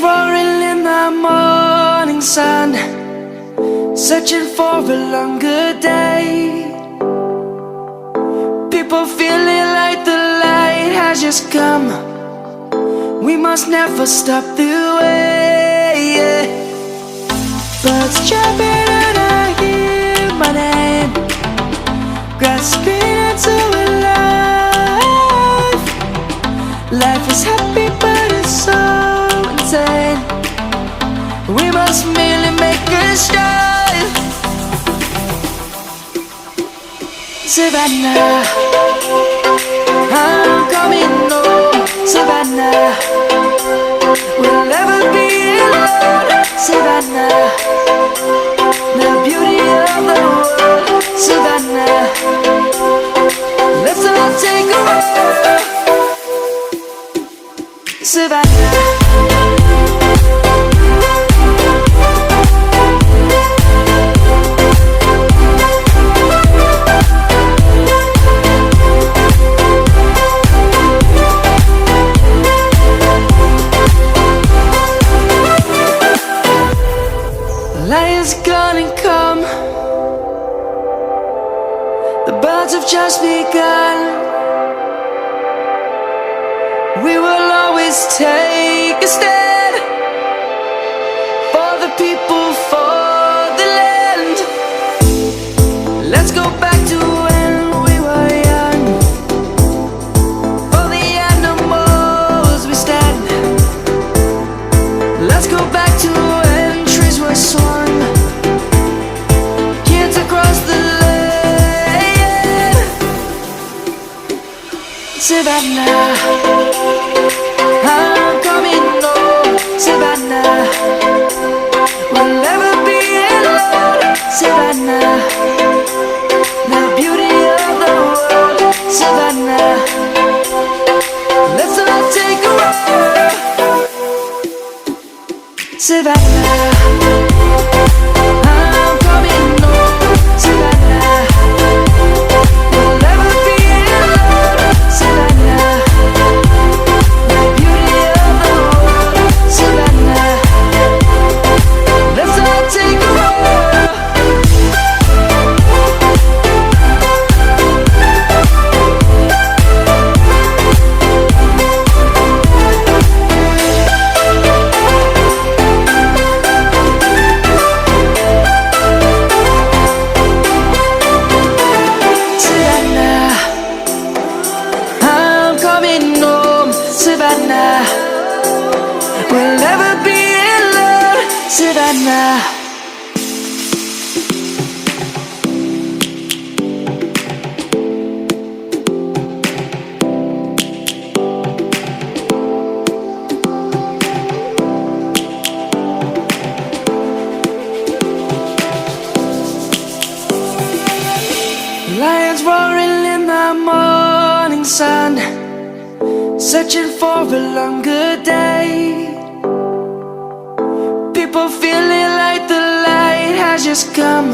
roaring in the morning sun, searching for a longer day. People feeling like the light has just come. We must never stop the way, yeah. Birds chirping and I hear my name, grasping into a life. Life is happy but it's so insane. We must merely make a start. Savannah, I'm coming home. Savannah, we'll never be alone. Savannah, the beauty of the world. Savannah, let's all take a walk. Savannah. Lion's gonna come. The birds have just begun. We will always take a stand for the people, for the land. Let's go back to when we were young. For the animals we stand. Let's go back to when trees were swung. Kids across the land. Savannah, I'm coming home. Savannah, we'll never be alone. Savannah, the beauty of the world. Savannah, let's all take a walk. Savannah, I'm coming home. Savannah, we'll never be alone. Savannah, the beauty of the world. Savannah, let's all take a walk. Savannah, I'm coming home. Savannah, we'll never be alone. Savannah. Lions roaring in the morning sun, searching for a longer day. People feeling like the light has just come.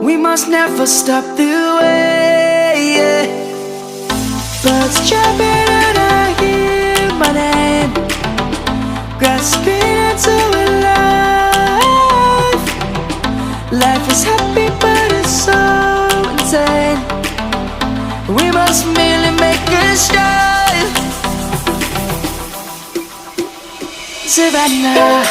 We must never stop the way, yeah. Birds chirping and I hear my name, grasping into a life. Life is happy but it's so insane. We must merely make a start. Savannah,